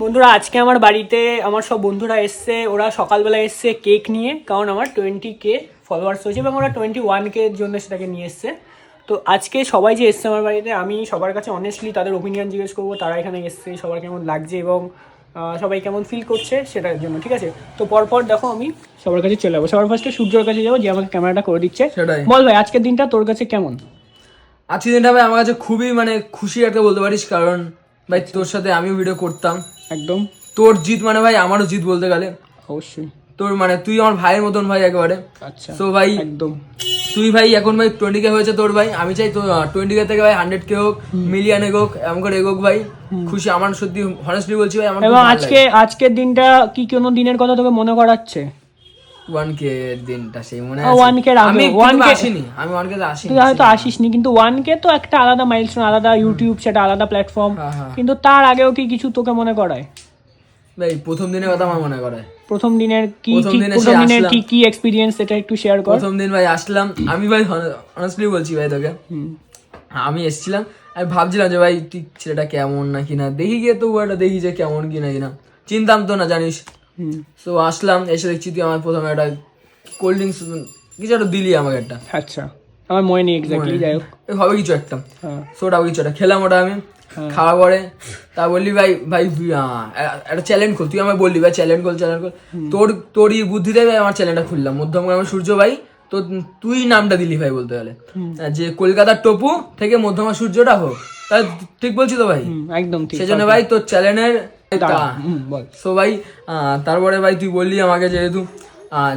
বন্ধুরা আজকে আমার বাড়িতে আমার সব বন্ধুরা এসছে, ওরা সকালবেলা এসছে কেক নিয়ে, কারণ আমার 20K ফলোয়ার্স হয়েছে এবং ওরা 21K এর জন্য সেটাকে নিয়ে এসছে। তো আজকে সবাই যে এসছে আমার বাড়িতে, আমি সবার কাছে অনেস্টলি তাদের ওপিনিয়ন জিজ্ঞেস করবো, তারা এখানে এসছে, সবার কেমন লাগছে এবং সবাই কেমন ফিল করছে সেটার জন্য, ঠিক আছে? তো পরপর দেখো আমি সবার কাছে চলে যাবো। সবার ফার্স্টে সূর্যর কাছে যাবো, যে আমাকে ক্যামেরাটা করে দিচ্ছে। সেটাই। বল ভাই, আজকের দিনটা তোর কাছে কেমন? আজকের দিনটা ভাই আমার কাছে খুবই খুশি একটা বলতে পারিস, কারণ ভাই তোর সাথে আমিও ভিডিও করতাম। একদম তোর জিত ভাই আমারও জিত বলতে গেলে। অবশ্যই। তোর তুই আমার ভাইয়ের মতন ভাই একেবারে। আচ্ছা, তো ভাই একদম তুই ভাই এখন ভাই 20K হয়েছে তোর ভাই, আমি চাই তো 20K থেকে ভাই 100K হোক, মিলিয়নে হোক, এমন করে এগোক ভাই। খুশি আমার, সত্যি হনেস্টলি বলছি ভাই আমার। এবং আজকের দিনটা কি কোনো দিনের কথা তোকে মনে করাচ্ছে? 1K এর দিনটা সেই মনে 1K এর আগে, আমি 1K আসিনি, আমি 1K তে আসিনি। তুই হয়তো আসিসনি, কিন্তু 1K তো একটা আলাদা মাইলস্টোন, আলাদা ইউটিউব, সেটা আলাদা প্ল্যাটফর্ম। হ্যাঁ। কিন্তু তার আগেও কি কিছু তোকে মনে করায়? ভাই প্রথম দিনের কথা আমার মনে করে। প্রথম দিনের প্রথম দিনে কি এক্সপিরিয়েন্স, সেটা একটু শেয়ার কর। প্রথম দিন ভাই আসলাম আমি, ভাই অনেস্টলি বলছি ভাই তোকে, আমি এসেছিলাম, আমি ভাবছিলাম যে ভাই তুই ছেলেটা কেমন নাকি না, দেখি গিয়ে তো ওটা দেখি যে কেমন কি নাকি না, চিনতাম তো না জানিস। তো আসলাম, এসে দেখছি তুই আমার প্রথমে একটা কোল্ড ড্রিঙ্কস কিছু একটা দিলি আমাকে একটা। আচ্ছা, আমার মনে নেই এক্স্যাক্টলি, যাই হোক হবে কিছু একটা, হ্যাঁ। সোডা কিছু একটা খেলাম, ওটা আমি খাওয়া পরে তা বললি ভাই একটা চ্যালেঞ্জ খোল, তুই আমায় বললি ভাই চ্যালেঞ্জ খোল। তোরই বুদ্ধিতে ভাই আমার চ্যালেঞ্জটা খুললাম, মধ্যমগ্রামের সূর্য ভাই। তো তুই নামটা দিলি ভাই বলতে গেলে, যে কলকাতার টপু থেকে মধ্যমা সূর্যটা হোক, তাহলে ঠিক বলছি তো ভাই? একদম ঠিক। সেজন্য ভাই তোর চ্যালেঞ্জের বল। সো ভাই তারপরে ভাই তুই বললি আমাকে যেহেতু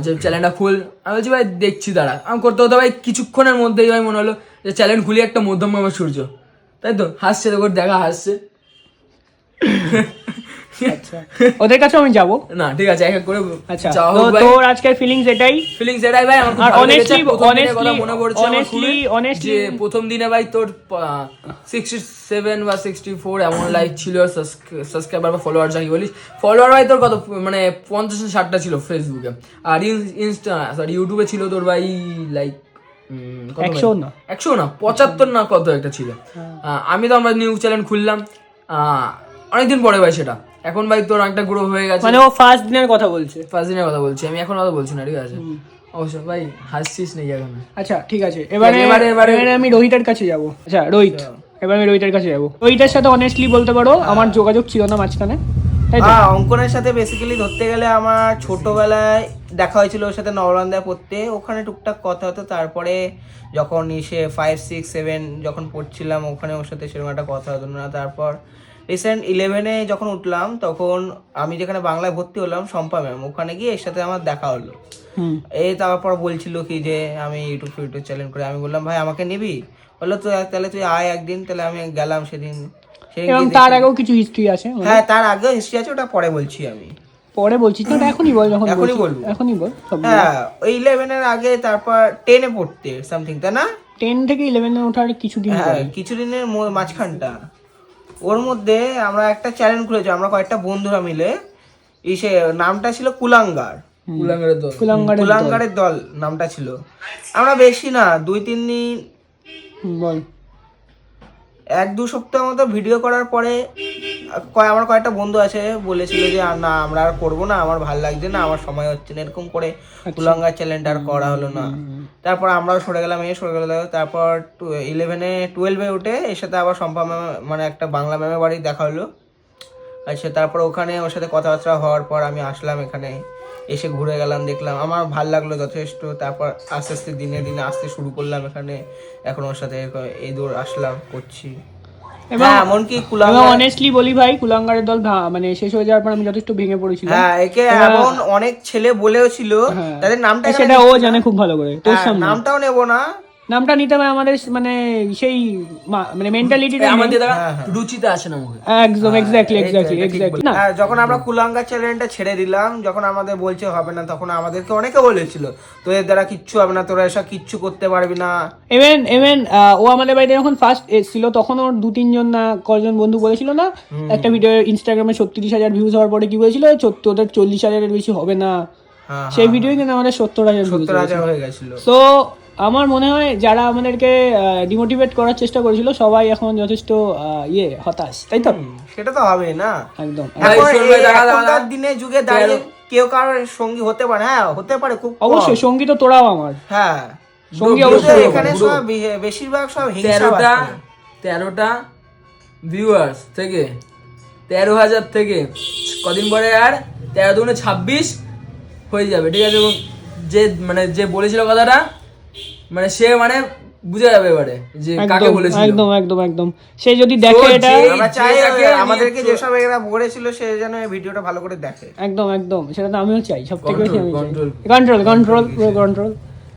যে চ্যালেঞ্জটা খুল, আমি বলছি ভাই দেখছি দাঁড়া, আমি করতে হতো ভাই কিছুক্ষণের মধ্যেই ভাই মনে হলো যে চ্যালেঞ্জ খুলি একটা মধ্যমগ্রামের সূর্য, তাই তো হাসছে, তোর দেখা হাসছে। আচ্ছা, ওদের কাছে আমি যাব না, ঠিক আছে, এক এক করে আচ্ছা, যাওয়া তো হোক ভাই। তোর আজকের ফিলিংস এটাই ভাই আমার খুব আর ভালো লেগেছে। honestly- প্রথম দিনের কথা মনে পড়ছে আমার খুবই, honestly- যে প্রথম দিনে ভাই তোর 67 বা 64 এমন লাইক ছিল, সাবস্ক্রাইবার বা ফলোয়ার যাই বলিস, ফলোয়ার ভাই তোর কত 50-60টা ছিল ফেসবুকে, আর ইউটিউবে ছিল তোর ভাই লাইক 100 না 75 না কত একটা ছিল। আমি তো আমরা নিউজ চ্যানেল খুললাম অনেকদিন পরে ভাই, সেটা এখন ভাই তোর একটা গ্রো হয়ে গেছে। মানে ও ফার্স্ট দিনের কথা বলছে, ফার্স্ট দিনের কথা বলছি আমি, এখন কথা বলছি না, ঠিক আছে? অবশ্যই ভাই হাসছিস নাকি এখন? আচ্ছা ঠিক আছে, এবারে আমি রোহিতের কাছে যাব। আচ্ছা রোহিত, এবার আমি রোহিতের কাছে যাব। রোহিতের সাথে অনেস্টলি বলতে পারো আমার যোগাযোগ ছিল না মাঝখানে, তাই তো? অঙ্কনের সাথে বেসিক্যালি ধরতে গেলে আমার ছোটবেলায় দেখা হয়েছিল ওর সাথে নবরন্দায় পড়তে, ওখানে টুকটাক কথা হতো। তারপরে যখন সে 5, 6, 7 যখন পড়ছিলাম, ওখানে ওর সাথে সেরকম একটা কথা হতো না। তারপর রিসেন্ট 11-এ যখন উঠলাম, তখন আমি যেখানে বাংলায় ভর্তি হলাম, শম্পা ম্যাম, ওখানে গিয়ে এর সাথে আমার দেখা হলো। এই তারপর বলছিল কি যে আমি ইউটিউব চ্যানেল করে, আমি বললাম ভাই আমাকে নিবি? বললো তো তাহলে তুই আয় একদিন। তাহলে আমি গেলাম সেদিন। এবং তার আগেও কিছু হিস্ট্রি আছে? হ্যাঁ, তার আগেও হিস্ট্রি আছে, ওটা পরে বলছি আমি। পরে বলছিস না, ওটা এখনই বল। যখন এখনই বলবো। এখনই বল। হ্যাঁ, ওই 11-এর আগে, তারপর 10-এ পড়তে সামথিং, তাই না? 10 থেকে 11-এ ওঠার কিছুদিন হ্যাঁ, পরে, কিছুদিনের মাঝখানটা, ওর মধ্যে আমরা একটা চ্যানেল খুলেছি, আমরা কয়েকটা বন্ধুরা মিলে। সে নামটা ছিল কুলাঙ্গার, কুলাঙ্গারের দল নামটা ছিল। আমরা বেশি না 2-3 দিন, বল 1-2 সপ্তাহ মতো ভিডিও করার পরে আমার কয়েকটা বন্ধু আছে বলেছিল যে না আমরা আর করবো না, আমার ভালো লাগছে না, আমার সময় হচ্ছে না, এরকম করে কুলাঙ্গার চ্যানেলটা আর করা হলো না। তারপর আমরাও সরে গেলাম। তারপর 12-এ উঠে এর সাথে আবার সম্পা ম্যাম, একটা বাংলা ম্যামের বাড়ি দেখা হলো। আচ্ছা, তারপর ওখানে ওর সাথে কথাবার্তা হওয়ার পর আমি আসলাম এখানে, এসে ঘুরে গেলাম, দেখলাম, আমার ভালো লাগলো যথেষ্ট। তারপর আস্তে আস্তে দিনে দিনে আসতে শুরু করলাম এখানে, এখন ওর সাথে এই দূর আসলাম, করছি। এমনকি অনেস্টলি বলি ভাই, কুলাঙ্গারের দল মানে শেষ হয়ে যাওয়ার পর আমি যথেষ্ট ভেঙে পড়েছিলাম। হ্যাঁ, একে এমন অনেক ছেলে বলেও ছিল, তাদের নামটা সেটা ও জানে খুব ভালো করে, তোর সামনে নামটাও নেবো না, নামটা নিতে হবে আমাদের সেই মেন্টালিটিটা আমাদের রুচিতে আসে না মুখে। একদম এক্স্যাক্টলি না। যখন আমরা কুলাঙ্গা চ্যানেলটা ছেড়ে দিলাম, যখন আমাদের বলছে হবে না, তখন আমাদেরকে অনেকে বলেছিল তোদের দ্বারা কিচ্ছু হবে না, তোরা এসব কিচ্ছু করতে পারবি না। এভেন ও আমাদের বাড়িতে যখন ফার্স্ট এসেছিল, তখন ওর 2-3 জন না কজন বন্ধু বলেছিল না, একটা ভিডিও ইনস্টাগ্রামে 36,000 ভিউজ হওয়ার পরে কি বলেছিল, তোদের 40,000-এর বেশি হবে না। সেই ভিডিও কিন্তু আমাদের 70,000 হয়ে গেছিল। তো আমার মনে হয় যারা আমাদেরকে ডিমোটিভেট করার চেষ্টা করেছিল সবাই এখন যথেষ্ট হতাশ, তাই তো? সেটা তো হবে না একদম ভাই, এখন শোন ভাই, দাঁড়া, এখনকার দাঁড়া। দিনে যুগে দাঁড়িয়ে কেউ কারোর সঙ্গী হতে পারে, হ্যাঁ হতে পারে, খুব কম। অবশ্যই সঙ্গী তো তোরাও আমার হ্যাঁ সঙ্গী Bro, অবশ্যই bro, এখানে bro, সব বেশিরভাগ সব হিংসা 13টা ভিউয়ার্স থেকে 13,000 থেকে কদিন পরে আর 13 দুগুণে 26 হয়ে যাবে, ঠিক আছে? এবং যে বলেছিল কথাটা সে বুঝে যাবে এবারে যে কাকে বলেছিল। একদম একদম একদম সে যদি দেখে তো এটা যে- আমরা চাই যেটাকে আমাদেরকে নিয়ে- যেসব এরা বলেছিল সে যেন এই ভিডিওটা ভালো করে দেখে। একদম একদম সেটা তো আমিও চাই, সব থেকে বেশি আমি চাই। Control. Control control control